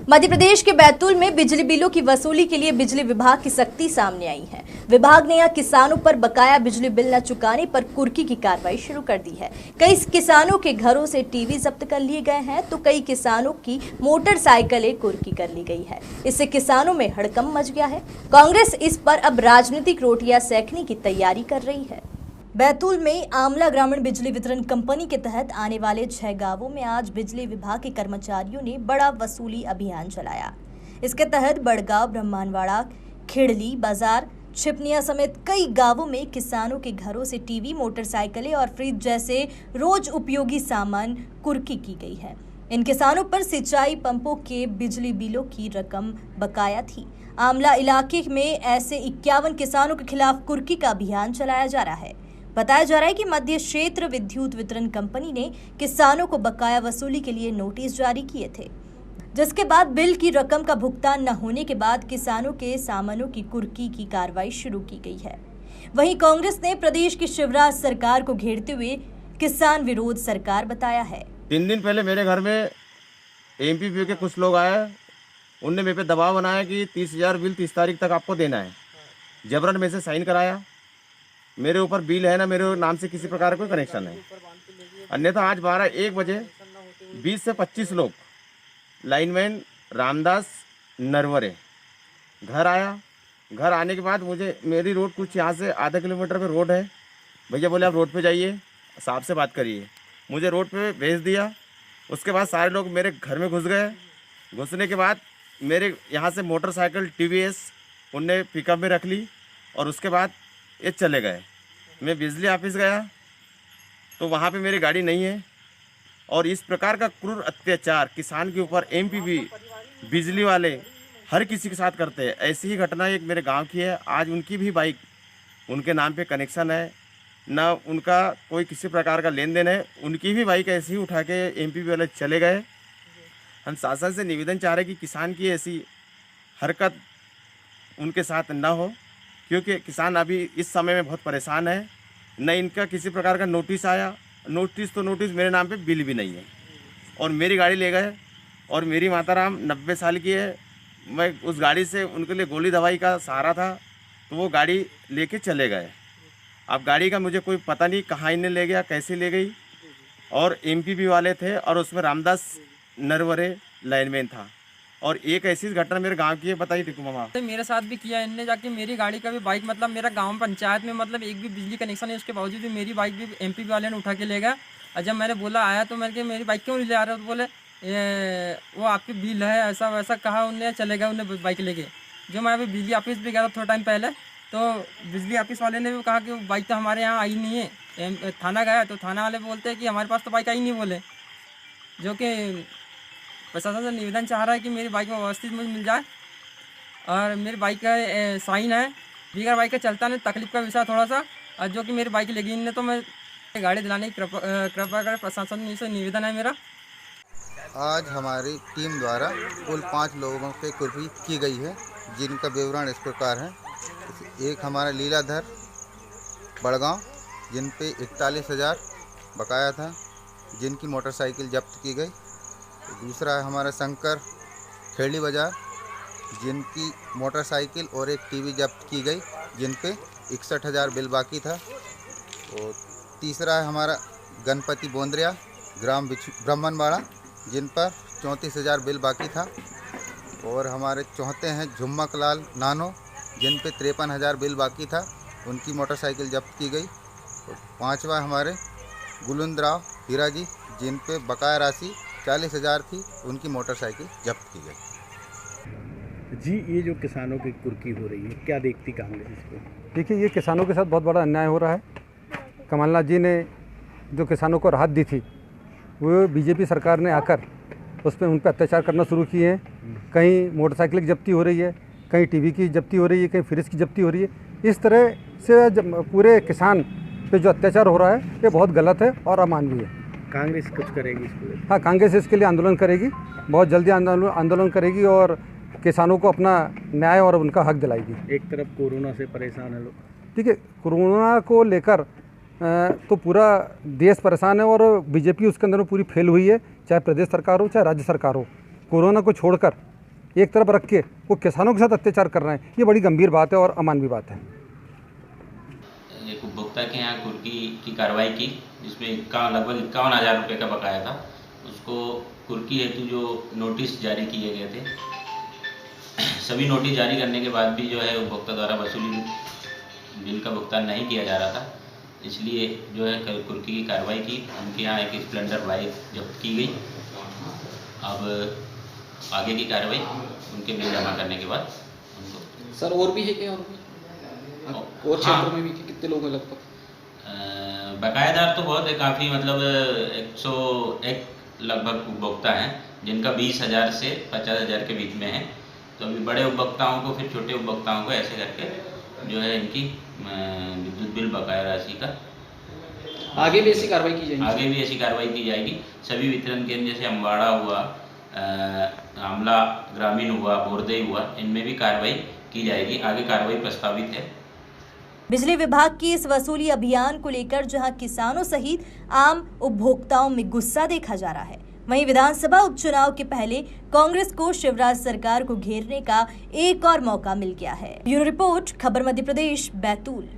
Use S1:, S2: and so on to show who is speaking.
S1: मध्य प्रदेश के बैतूल में बिजली बिलों की वसूली के लिए बिजली विभाग की सख्ती सामने आई है। विभाग ने यहां किसानों पर बकाया बिजली बिल न चुकाने पर कुर्की की कार्रवाई शुरू कर दी है। कई किसानों के घरों से टीवी जब्त कर लिए गए हैं तो कई किसानों की मोटरसाइकिलें कुर्की कर ली गई है। इससे किसानों में हड़कंप मच गया है। कांग्रेस इस पर अब राजनीतिक रोटियां सेकने की तैयारी कर रही है। बैतूल में आमला ग्रामीण बिजली वितरण कंपनी के तहत आने वाले 6 गांवों में आज बिजली विभाग के कर्मचारियों ने बड़ा वसूली अभियान चलाया। इसके तहत बड़गांव, ब्रह्मानवाड़ा, खेड़ली बाजार, छिपनिया समेत कई गांवों में किसानों के घरों से टीवी, मोटरसाइकिलें और फ्रिज जैसे रोज उपयोगी सामान कुर्की की गई है। इन किसानों पर सिंचाई पंपों के बिजली बिलों की रकम बकाया थी। आमला इलाके में ऐसे 51 किसानों के खिलाफ कुर्की का अभियान चलाया जा रहा है। बताया जा रहा है कि मध्य क्षेत्र विद्युत वितरण कंपनी ने किसानों को बकाया वसूली के लिए नोटिस जारी किए थे, जिसके बाद बिल की रकम का भुगतान न होने के बाद किसानों के सामानों की कुर्की की कार्रवाई शुरू की गई है। वहीं कांग्रेस ने प्रदेश की शिवराज सरकार को घेरते हुए किसान विरोध सरकार बताया है।
S2: 3 दिन पहले मेरे घर में एमपीपी के कुछ लोग आए, उनने मेरे पे दबाव बनाया कि 30,000 बिल 30 तारीख तक आपको देना है। जबरन में से साइन कराया। मेरे ऊपर बिल है ना, मेरे नाम से किसी प्रकार का कोई कनेक्शन है। अन्यथा आज 12-1 बजे 20 से 25 लोग लाइनमैन रामदास नरवरे घर आया। घर आने के बाद मेरी रोड कुछ यहाँ से आधा किलोमीटर पे रोड है। भैया बोले आप रोड पे जाइए, साहब से बात करिए। मुझे रोड पे भेज दिया। उसके बाद सारे लोग मेरे घर में घुस गए। घुसने के बाद मेरे यहाँ से मोटरसाइकिल टीवीएस उनने पिकअप में रख ली और उसके बाद ये चले गए। मैं बिजली ऑफिस गया तो वहाँ पे मेरी गाड़ी नहीं है। और इस प्रकार का क्रूर अत्याचार किसान के ऊपर एमपीपी बिजली वाले हर किसी के साथ करते हैं। ऐसी ही घटना एक मेरे गांव की है। आज उनकी भी बाइक उनके नाम पे कनेक्शन है, ना उनका कोई किसी प्रकार का लेन देन है। उनकी भी बाइक ऐसी ही उठा के एमपीपी वाले चले गए। हम शासन से निवेदन चाह रहे हैं कि किसान की ऐसी हरकत उनके साथ ना हो, क्योंकि किसान अभी इस समय में बहुत परेशान है। न इनका किसी प्रकार का नोटिस आया। नोटिस तो नोटिस, मेरे नाम पे बिल भी नहीं है। और मेरी गाड़ी ले गए। और मेरी माताराम 90 साल की है। मैं उस गाड़ी से उनके लिए गोली दवाई का सहारा था, तो वो गाड़ी लेके चले गए। अब गाड़ी का मुझे कोई पता नहीं कहाँ इन्हें ले गया, कैसे ले गई। और एमपीपी वाले थे और उसमें रामदास नरवरे लाइनमैन था। और एक ऐसी घटना मेरे गांव की है, बताइए टिकू मामा।
S3: तो मेरे साथ भी किया इनने जाके। मेरी गाड़ी का भी बाइक मतलब मेरा गांव पंचायत में मतलब एक भी बिजली कनेक्शन है, उसके बावजूद भी मेरी बाइक भी एमपीपी वाले ने उठा के ले गया। और जब मैंने बोला आया तो मैंने मेरी बाइक क्यों ले आ रहे हो, तो बोले वो आपकी बिल है, ऐसा वैसा कहा। उनने चले गए, उन्हें बाइक लेके। जो मैं अभी बिजली ऑफिस भी गया था थोड़ा टाइम पहले, तो बिजली ऑफिस वाले ने भी कहा कि बाइक तो हमारे यहाँ आई नहीं है। थाना गया तो थाना वाले बोलते हैं कि हमारे पास तो बाइक आई नहीं, बोले। जो कि प्रशासन से निवेदन चाह रहा है कि मेरी बाइक में व्यवस्थित मुझे मिल जाए। और मेरी बाइक का साइन है, बिगर बाइक का चलता नहीं, तकलीफ का विषय थोड़ा सा। और जो कि मेरी बाइक लेगी इनने, तो मैं गाड़ी दिलाने की कृपा कर प्रशासन से निवेदन है मेरा।
S4: आज हमारी टीम द्वारा कुल 5 लोगों पे कुर्की की गई है, जिनका विवरण इस प्रकार है। एक हमारा लीलाधर बड़गांव, जिन पे 41,000 बकाया था, जिनकी मोटरसाइकिल जब्त की गई। दूसरा है हमारा शंकर खेड़ी बाजार, जिनकी मोटरसाइकिल और एक टीवी जब्त की गई, जिन पे 61,000 बिल बाकी था। और तीसरा है हमारा गणपति बोंद्रिया ग्राम ब्रह्मनवाड़ा, जिन पर 34,000 बिल बाकी था। और हमारे चौथे हैं झुम्मक लाल नानो, जिन पे 53,000 बिल बाकी था, उनकी मोटरसाइकिल जब्त की गई। और पाँचवा हमारे गुलुंदराव हीरा जी, जिन पे बकाया राशि 40,000 थी, उनकी मोटरसाइकिल जब्त की गई।
S5: जी, ये जो किसानों की कुर्की हो रही है, क्या देखती कांग्रेस इसको?
S6: देखिए, ये किसानों के साथ बहुत बड़ा अन्याय हो रहा है। कमलनाथ जी ने जो किसानों को राहत दी थी, वो बीजेपी सरकार ने आकर उस पर अत्याचार करना शुरू किए हैं। कहीं मोटरसाइकिल की जब्ती हो रही है, कहीं टीवी की जब्ती हो रही है, कहीं फ्रिज की जब्ती हो रही है। इस तरह से पूरे किसान पे जो अत्याचार हो रहा है, ये बहुत गलत है और अमानवीय है।
S5: कांग्रेस कुछ करेगी इसको?
S6: हाँ, कांग्रेस इसके लिए आंदोलन करेगी, बहुत जल्दी आंदोलन करेगी और किसानों को अपना न्याय और उनका हक दिलाएगी।
S5: एक तरफ कोरोना से परेशान है लोग।
S6: ठीक है, कोरोना को लेकर तो पूरा देश परेशान है और बीजेपी उसके अंदर में पूरी फेल हुई है, चाहे प्रदेश सरकार हो चाहे राज्य सरकार हो। कोरोना को छोड़कर एक तरफ रख के वो किसानों के साथ अत्याचार कर रहे हैं, ये बड़ी गंभीर बात है और अमानवीय बात है।
S7: एक उपभोक्ता के यहाँ कुर्की की कार्रवाई की, जिसमें लगभग 51,000 रुपये का बकाया था। उसको कुर्की हेतु जो नोटिस जारी किए गए थे, सभी नोटिस जारी करने के बाद भी जो है उपभोक्ता द्वारा वसूली बिल का भुगतान नहीं किया जा रहा था, इसलिए जो है कल कुर्की की कार्रवाई की। उनके यहाँ एक स्प्लेंडर बाइक जब्त की गई। अब आगे की कार्रवाई उनके बिल जमा करने के बाद उनको।
S8: सर और भी है क्या? और क्षेत्र में भी कितने लोग हैं लगभग?
S7: बकायेदार तो बहुत है, काफ़ी, मतलब 101 लगभग उपभोक्ता हैं जिनका 20,000 से 50,000 के बीच में है। तो अभी बड़े उपभोक्ताओं को, फिर छोटे उपभोक्ताओं को, ऐसे करके जो है इनकी विद्युत बिल बकाया राशि का
S8: आगे भी ऐसी कार्रवाई की जाएगी।
S7: आगे भी ऐसी कार्रवाई की जाएगी। सभी वितरण केंद्र जैसे अम्बाड़ा हुआ, आमला ग्रामीण हुआ, बोरदई हुआ, इनमें भी कार्रवाई की जाएगी। आगे कार्रवाई प्रस्तावित है।
S1: बिजली विभाग की इस वसूली अभियान को लेकर जहां किसानों सहित आम उपभोक्ताओं में गुस्सा देखा जा रहा है, वहीं विधानसभा उपचुनाव के पहले कांग्रेस को शिवराज सरकार को घेरने का एक और मौका मिल गया है। ब्यूरो रिपोर्ट, खबर मध्य प्रदेश, बैतूल।